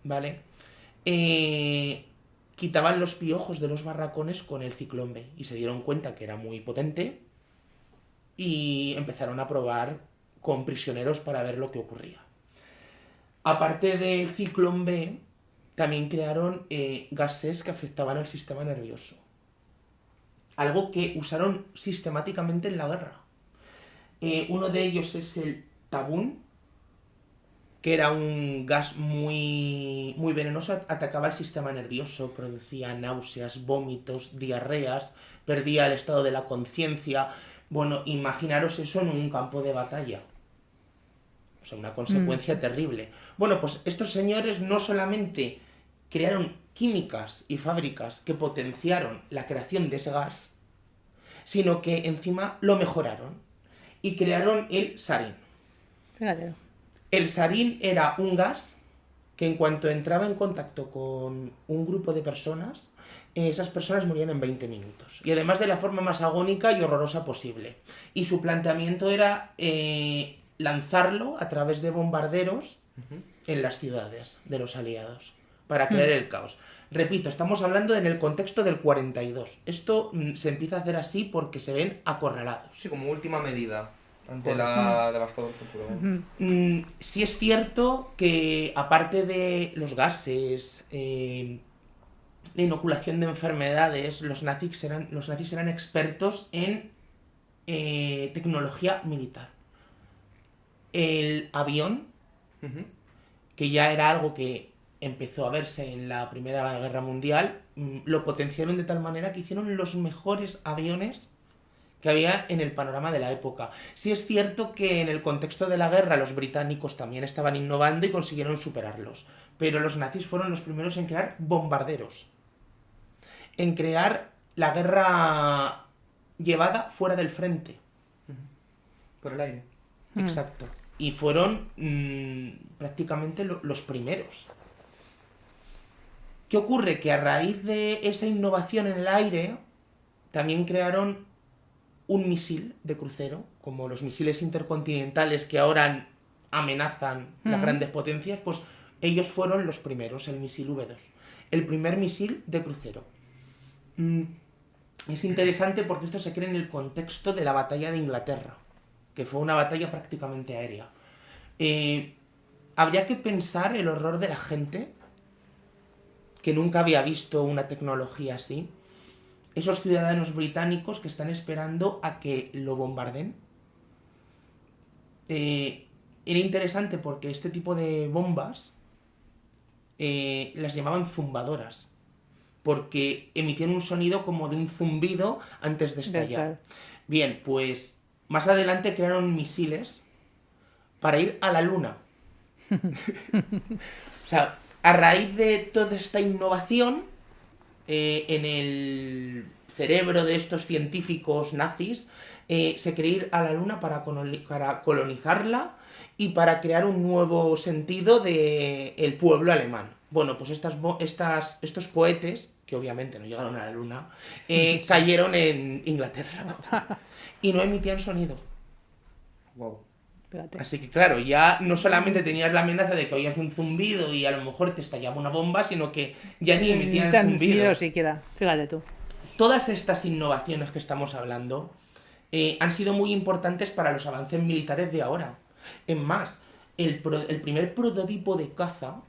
¿vale? Quitaban los piojos de los barracones con el Ciclón B y se dieron cuenta que era muy potente y empezaron a probar con prisioneros para ver lo que ocurría. Aparte del Ciclón B, también crearon gases que afectaban al sistema nervioso. Algo que usaron sistemáticamente en la guerra. Uno de ellos es el tabún, que era un gas muy, muy venenoso, atacaba el sistema nervioso, producía náuseas, vómitos, diarreas, perdía el estado de la conciencia. Bueno, imaginaros eso en un campo de batalla. O sea, una consecuencia terrible. Bueno, pues estos señores no solamente crearon químicas y fábricas que potenciaron la creación de ese gas, sino que encima lo mejoraron y crearon el sarín. Fíjate. El sarín era un gas que en cuanto entraba en contacto con un grupo de personas, esas personas morían en 20 minutos. Y además de la forma más agónica y horrorosa posible. Y su planteamiento era lanzarlo a través de bombarderos en las ciudades de los aliados para crear el caos. Repito, estamos hablando en el contexto del 42. Esto se empieza a hacer así porque se ven acorralados. Sí, como última medida ante la devastador futuro. Sí es cierto que aparte de los gases, la inoculación de enfermedades, los nazis eran expertos en tecnología militar. El avión, que ya era algo que empezó a verse en la Primera Guerra Mundial, lo potenciaron de tal manera que hicieron los mejores aviones que había en el panorama de la época. Sí es cierto que en el contexto de la guerra los británicos también estaban innovando y consiguieron superarlos, pero los nazis fueron los primeros en crear bombarderos, en crear la guerra llevada fuera del frente. Por el aire. Exacto. Y fueron prácticamente los primeros. ¿Qué ocurre? Que a raíz de esa innovación en el aire, también crearon un misil de crucero, como los misiles intercontinentales que ahora amenazan las grandes potencias, pues ellos fueron los primeros, el misil V2. El primer misil de crucero. Es interesante porque esto se crea en el contexto de la batalla de Inglaterra, que fue una batalla prácticamente aérea. Habría que pensar el horror de la gente que nunca había visto una tecnología así. Esos ciudadanos británicos que están esperando a que lo bombarden. Era interesante porque este tipo de bombas las llamaban zumbadoras, porque emitían un sonido como de un zumbido antes de estallar. Bien, pues más adelante crearon misiles para ir a la luna. O sea, a raíz de toda esta innovación en el cerebro de estos científicos nazis, se quería ir a la luna para colonizarla y para crear un nuevo sentido del pueblo alemán. Bueno, pues estos cohetes, que obviamente no llegaron a la luna, cayeron en Inglaterra y no emitían sonido. Wow. Espérate. Así que claro, ya no solamente tenías la amenaza de que oías un zumbido y a lo mejor te estallaba una bomba, sino que ya ni emitían Tan zumbido. siquiera, fíjate tú. Todas estas innovaciones que estamos hablando han sido muy importantes para los avances militares de ahora. Es más, el primer prototipo de caza,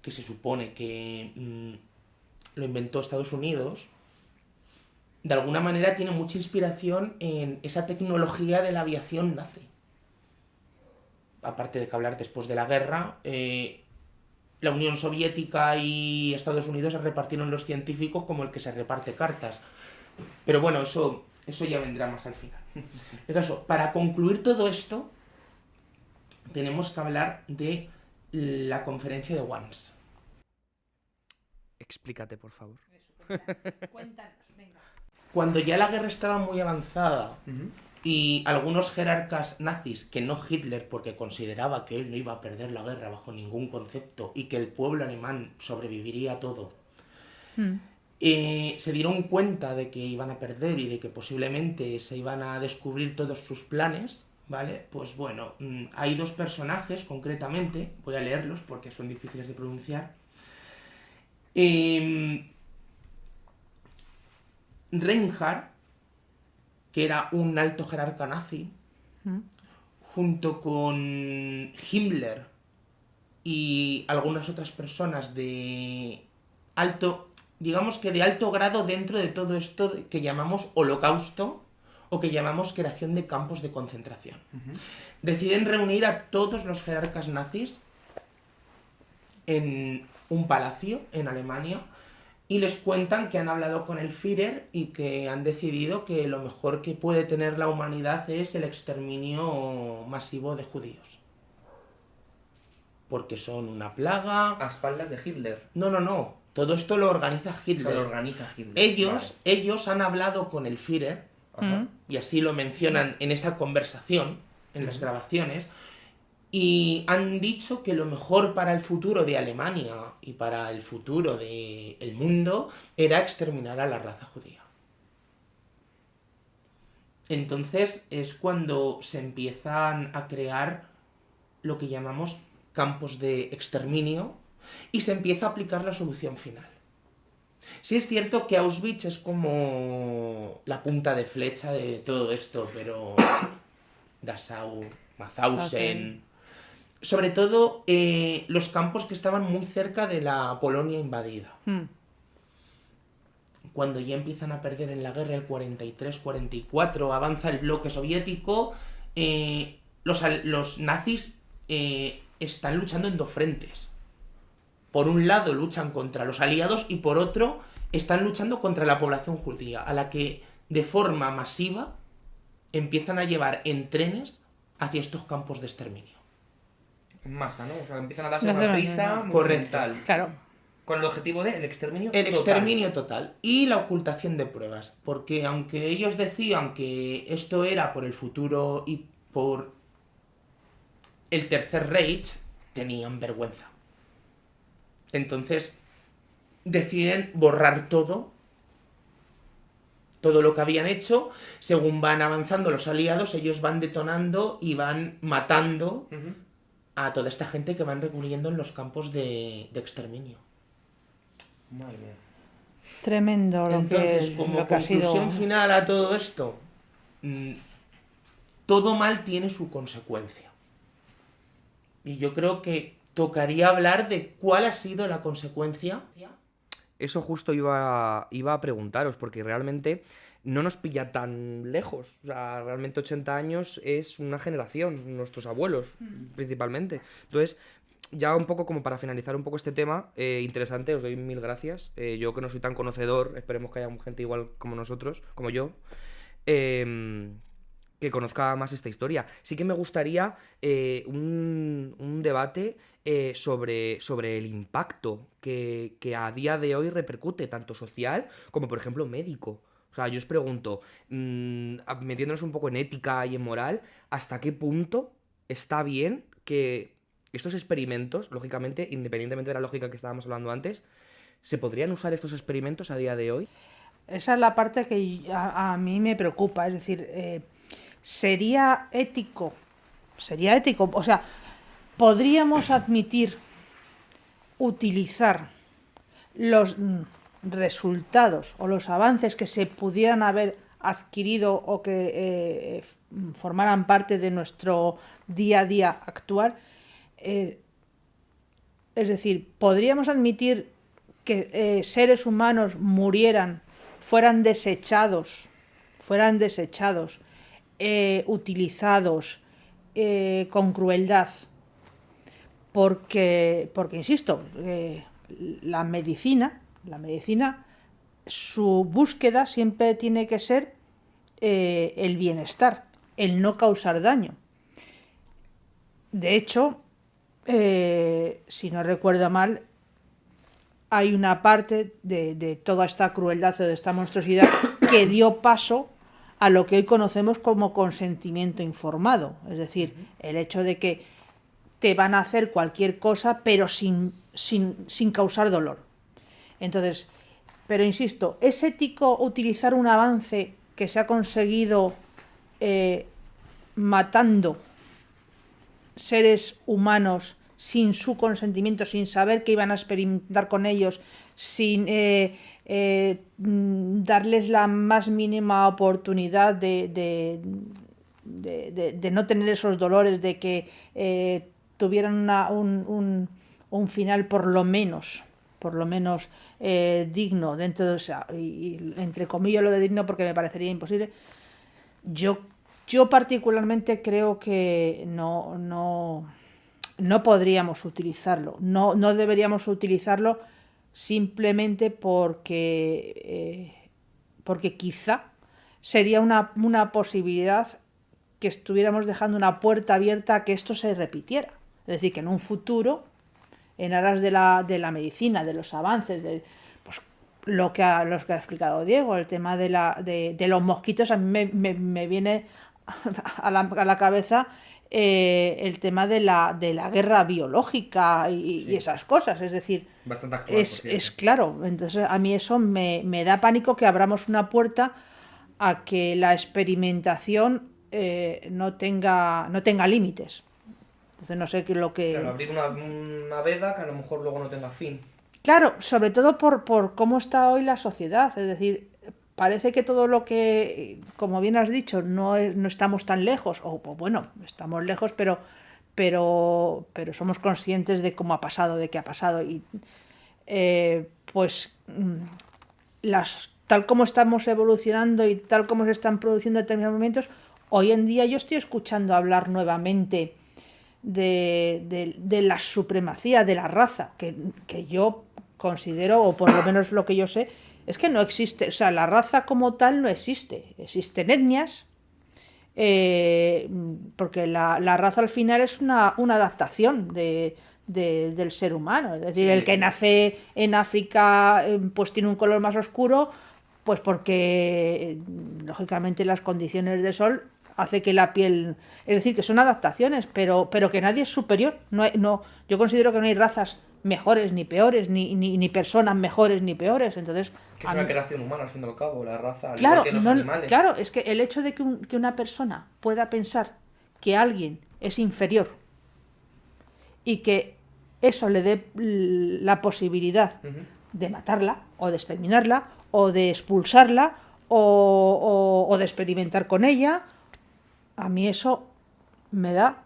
que se supone que lo inventó Estados Unidos, de alguna manera tiene mucha inspiración en esa tecnología de la aviación nazi. Aparte de que hablar después de la guerra, la Unión Soviética y Estados Unidos se repartieron los científicos como el que se reparte cartas. Pero bueno, eso ya vendrá más al final. El caso, para concluir todo esto, tenemos que hablar de la conferencia de Wannsee. Explícate, por favor. Cuéntanos, venga. Cuando ya la guerra estaba muy avanzada y algunos jerarcas nazis, que no Hitler, porque consideraba que él no iba a perder la guerra bajo ningún concepto y que el pueblo alemán sobreviviría a todo, se dieron cuenta de que iban a perder y de que posiblemente se iban a descubrir todos sus planes, ¿vale? Pues bueno, hay dos personajes concretamente, voy a leerlos porque son difíciles de pronunciar. Reinhardt, que era un alto jerarca nazi, junto con Himmler y algunas otras personas de alto, digamos que de alto grado dentro de todo esto que llamamos holocausto o que llamamos creación de campos de concentración. Deciden reunir a todos los jerarcas nazis en un palacio en Alemania y les cuentan que han hablado con el Führer y que han decidido que lo mejor que puede tener la humanidad es el exterminio masivo de judíos. Porque son una plaga. A espaldas de Hitler. No. Todo esto lo organiza Hitler. Se lo organiza Hitler. Ellos han hablado con el Führer, y así lo mencionan en esa conversación, en las grabaciones, y han dicho que lo mejor para el futuro de Alemania y para el futuro del mundo era exterminar a la raza judía. Entonces es cuando se empiezan a crear lo que llamamos campos de exterminio y se empieza a aplicar la solución final. Sí es cierto que Auschwitz es como la punta de flecha de todo esto, pero Dachau, Mauthausen, sobre todo los campos que estaban muy cerca de la Polonia invadida. Cuando ya empiezan a perder en la guerra el 43-44, avanza el bloque soviético, los nazis están luchando en dos frentes. Por un lado luchan contra los aliados y por otro están luchando contra la población judía, a la que de forma masiva empiezan a llevar en trenes hacia estos campos de exterminio. En masa, ¿no? O sea, empiezan a darse una prisa monumental. Claro. Con el objetivo de el exterminio El total. exterminio total y la ocultación de pruebas. Porque aunque ellos decían que esto era por el futuro y por el Tercer Reich, tenían vergüenza. Entonces deciden borrar todo todo lo que habían hecho. Según van avanzando los aliados, ellos van detonando y van matando a toda esta gente que van recluyendo en los campos de exterminio. Madre mía. Tremendo Entonces, como lo que ha conclusión sido. final a todo esto, todo mal tiene su consecuencia. Y yo creo que tocaría hablar de cuál ha sido la consecuencia. Eso justo iba a preguntaros, porque realmente no nos pilla tan lejos. O sea, realmente 80 años es una generación, nuestros abuelos, principalmente. Entonces, ya un poco como para finalizar un poco este tema, interesante, os doy mil gracias. Yo que no soy tan conocedor, esperemos que haya gente igual como nosotros, como yo, que conozca más esta historia. Sí que me gustaría un debate sobre el impacto que a día de hoy repercute, tanto social como, por ejemplo, médico. O sea, yo os pregunto, metiéndonos un poco en ética y en moral, ¿hasta qué punto está bien que estos experimentos, lógicamente, independientemente de la lógica que estábamos hablando antes, se podrían usar estos experimentos a día de hoy? Esa es la parte que a mí me preocupa, es decir, sería ético, o sea, podríamos admitir utilizar los resultados o los avances que se pudieran haber adquirido o que formaran parte de nuestro día a día actual. Es decir, podríamos admitir que seres humanos murieran, fueran desechados, utilizados con crueldad, porque insisto, la medicina, su búsqueda siempre tiene que ser el bienestar, el no causar daño. De hecho, si no recuerdo mal, hay una parte de toda esta crueldad o de esta monstruosidad que dio paso a lo que hoy conocemos como consentimiento informado. Es decir, el hecho de que te van a hacer cualquier cosa, pero sin causar dolor. Entonces, pero insisto, ¿es ético utilizar un avance que se ha conseguido matando seres humanos sin su consentimiento, sin saber que iban a experimentar con ellos, sin darles la más mínima oportunidad de no tener esos dolores, de que tuvieran un final por lo menos digno dentro de esa, y entre comillas lo de digno porque me parecería imposible? Yo particularmente creo que no podríamos utilizarlo, no deberíamos utilizarlo, simplemente porque quizá sería una posibilidad que estuviéramos dejando una puerta abierta a que esto se repitiera. Es decir, que en un futuro, en aras de la medicina, de los avances, pues los que ha explicado Diego, el tema de los mosquitos, a mí me viene a la cabeza el tema de la guerra biológica y esas cosas. Es decir, bastante actual, es claro. Entonces a mí eso me da pánico, que abramos una puerta a que la experimentación no tenga límites. Entonces no sé qué es lo que... Claro, abrir una veda que a lo mejor luego no tenga fin. Claro, sobre todo por cómo está hoy la sociedad. Es decir, parece que todo lo que, como bien has dicho, no estamos tan lejos, o bueno, estamos lejos, pero somos conscientes de cómo ha pasado, de qué ha pasado. Y pues tal como estamos evolucionando y tal como se están produciendo determinados momentos, hoy en día yo estoy escuchando hablar nuevamente de la supremacía de la raza, que yo considero, o por lo menos lo que yo sé, es que no existe. O sea, la raza como tal no existe. Existen etnias, porque la raza al final es una adaptación del ser humano. Es decir, el que nace en África pues tiene un color más oscuro, pues porque lógicamente las condiciones de sol hace que la piel... Es decir, que son adaptaciones, pero que nadie es superior. Yo considero que no hay razas mejores ni peores, ni personas mejores ni peores. Entonces, Que es una creación humana, al fin y al cabo, la raza, al claro, igual que los no, animales. claro, es que el hecho de que una persona pueda pensar que alguien es inferior y que eso le dé la posibilidad de matarla o de exterminarla o de expulsarla o de experimentar con ella, a mí eso me da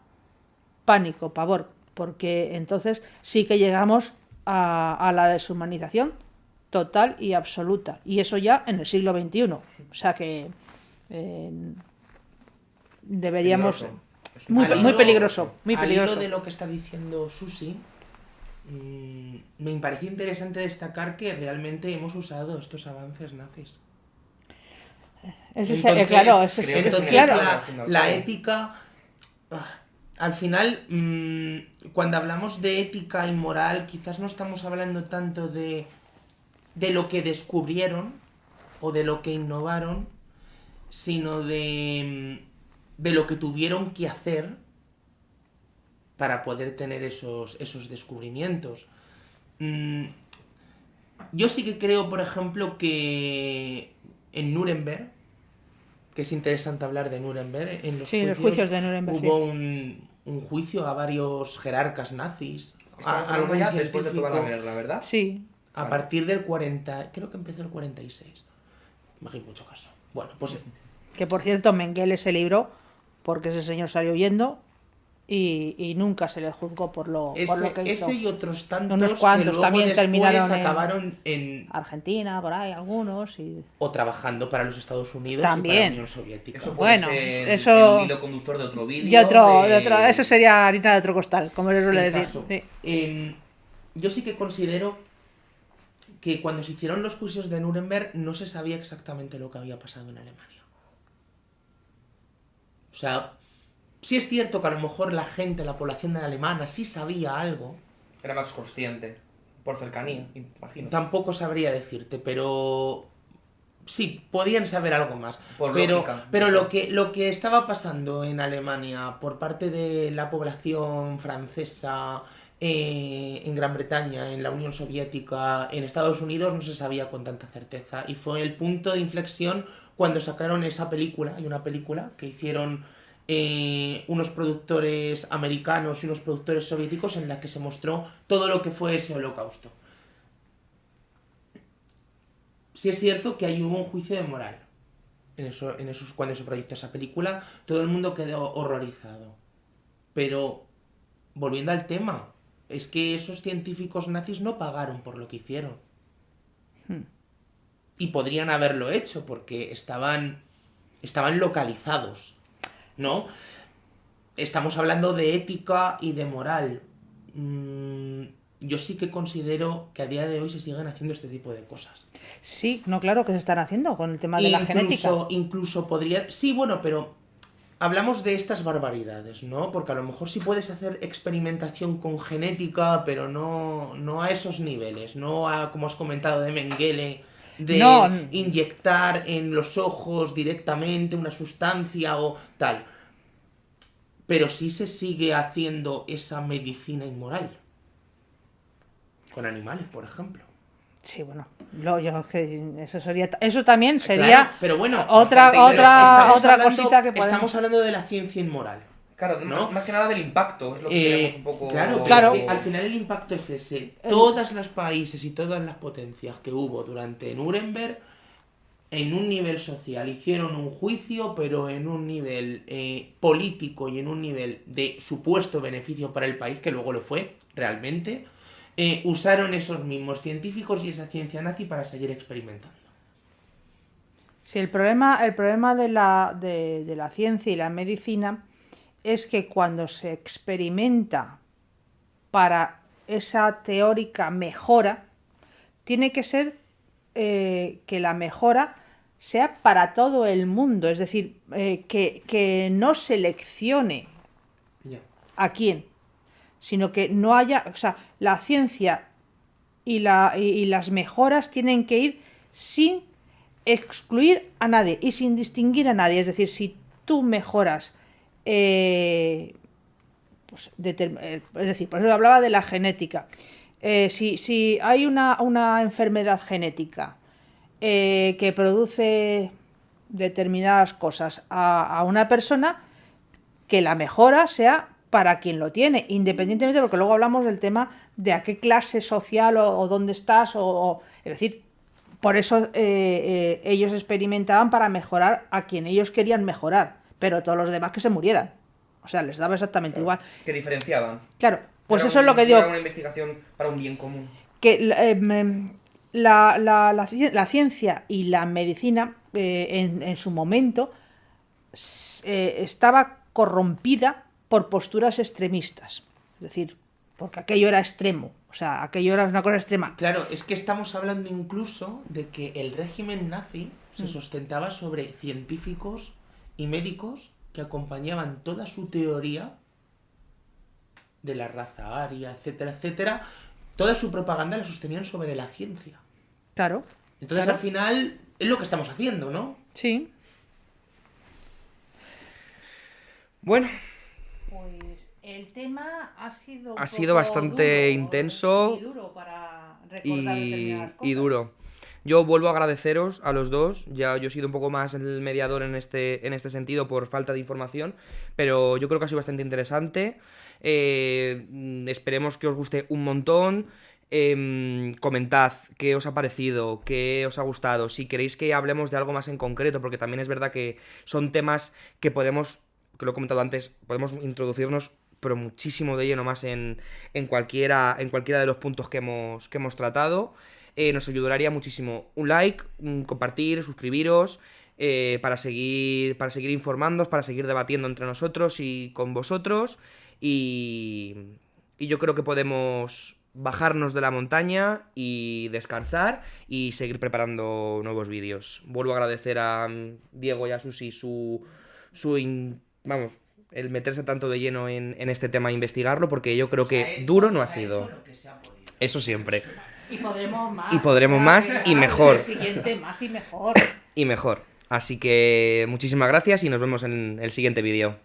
pánico, pavor, porque entonces sí que llegamos a la deshumanización total y absoluta, y eso ya en el siglo XXI. O sea que deberíamos... Peligroso. Es Muy, Al muy hilo- peligroso, muy Al peligroso. hilo de lo que está diciendo Susi, me pareció interesante destacar que realmente hemos usado estos avances nazis. Entonces, Claro, eso es, creo que entonces claro. al fin y al la cabo. ética, al final, cuando hablamos de ética y moral, quizás no estamos hablando tanto de lo que descubrieron o de lo que innovaron, sino de lo que tuvieron que hacer para poder tener esos descubrimientos. Yo sí que creo, por ejemplo, que en Nuremberg, que es interesante hablar de Nuremberg, en los Sí, juicios, los juicios de Nuremberg, hubo un juicio a varios jerarcas nazis, Estamos a hablando algún ya después de toda la científico, guerra, ¿verdad? Sí, a Vale. partir del 40, creo que empezó el 46. Me hagáis mucho caso. Bueno, pues que por cierto Mengele se libró porque ese señor salió huyendo y nunca se le juzgó por lo que hizo. ese y otros tantos Unos que cuantos luego también después terminaron acabaron en Argentina, por ahí, algunos. o trabajando para los Estados Unidos y También. para la Unión Soviética. Eso puede Bueno, ser eso- el hilo conductor de otro vídeo. De otro, eso sería harina de otro costal, como se suele El decir. caso. Sí. Yo sí que considero que cuando se hicieron los juicios de Nuremberg no se sabía exactamente lo que había pasado en Alemania. O sea, sí es cierto que a lo mejor la gente, la población alemana sí sabía algo. Era más consciente, por cercanía, imagino. Tampoco sabría decirte, pero sí, podían saber algo más. Por pero lógica. pero lo que estaba pasando en Alemania por parte de la población francesa, en Gran Bretaña, en la Unión Soviética, en Estados Unidos, no se sabía con tanta certeza. Y fue el punto de inflexión cuando sacaron esa película. Hay una película que hicieron unos productores americanos y unos productores soviéticos en la que se mostró todo lo que fue ese holocausto. Sí es cierto que ahí hubo un juicio de moral. Cuando se proyectó esa película, todo el mundo quedó horrorizado. Pero, volviendo al tema, es que esos científicos nazis no pagaron por lo que hicieron. Y podrían haberlo hecho porque estaban localizados, ¿no? Estamos hablando de ética y de moral. Yo sí que considero que a día de hoy se siguen haciendo este tipo de cosas. Sí, no, claro que se están haciendo con el tema de la genética. Incluso podría... Sí, bueno, pero hablamos de estas barbaridades, ¿no? Porque a lo mejor sí puedes hacer experimentación con genética, pero no a esos niveles, no a, como has comentado, de Mengele, de No. inyectar en los ojos directamente una sustancia o tal. Pero sí se sigue haciendo esa medicina inmoral. Con animales, por ejemplo. Sí, bueno, eso también sería Claro, pero bueno, otra estamos hablando- cosita que podemos... Estamos hablando de la ciencia inmoral. Claro, ¿no? más que nada del impacto, es lo que queremos un poco... Claro, Claro. es que al final el impacto es ese. Todos los países y todas las potencias que hubo durante Nuremberg, en un nivel social, hicieron un juicio, pero en un nivel político y en un nivel de supuesto beneficio para el país, que luego lo fue, realmente, usaron esos mismos científicos y esa ciencia nazi para seguir experimentando. Sí, el problema de la ciencia y la medicina es que cuando se experimenta para esa teórica mejora, tiene que ser que la mejora sea para todo el mundo, es decir, que no seleccione Ya. a quién, sino que no haya, o sea, la ciencia y las mejoras tienen que ir sin excluir a nadie y sin distinguir a nadie. Es decir, si tú mejoras, es decir, por eso hablaba de la genética. Si hay una enfermedad genética que produce determinadas cosas a una persona, que la mejora sea para quien lo tiene, independientemente, porque luego hablamos del tema de a qué clase social o dónde estás, es decir, por eso ellos experimentaban para mejorar a quien ellos querían mejorar, pero todos los demás que se murieran. O sea, les daba exactamente igual. Que diferenciaban. Claro, pues Era eso es lo que digo. Era una investigación para un bien común. Que la ciencia y la medicina en su momento estaba corrompida por posturas extremistas. Es decir, porque aquello era extremo. O sea, aquello era una cosa extrema. Claro, es que estamos hablando incluso de que el régimen nazi se sustentaba sobre científicos y médicos que acompañaban toda su teoría de la raza aria, etcétera, etcétera. Toda su propaganda la sostenían sobre la ciencia. Claro. Entonces, claro. al final, es lo que estamos haciendo, ¿no? Sí. Bueno, Pues el tema ha sido bastante intenso y duro para recordar determinadas cosas. y duro. Yo vuelvo a agradeceros a los dos. Ya yo he sido un poco más el mediador en este sentido por falta de información, pero yo creo que ha sido bastante interesante. Esperemos que os guste un montón. Comentad qué os ha parecido, qué os ha gustado, si queréis que hablemos de algo más en concreto, porque también es verdad que son temas que podemos, que lo he comentado antes, podemos introducirnos pero muchísimo de lleno más en cualquiera de los puntos que hemos tratado. Nos ayudaría muchísimo un like, un compartir, suscribiros, para seguir informándoos, para seguir debatiendo entre nosotros y con vosotros. Y yo creo que podemos bajarnos de la montaña y descansar y seguir preparando nuevos vídeos. Vuelvo a agradecer a Diego y a Susi el meterse tanto de lleno en este tema e investigarlo, porque yo creo que duro no ha sido. Eso siempre. Y podremos más. Y podremos más y mejor. El siguiente más y mejor. Y mejor. Así que muchísimas gracias y nos vemos en el siguiente vídeo.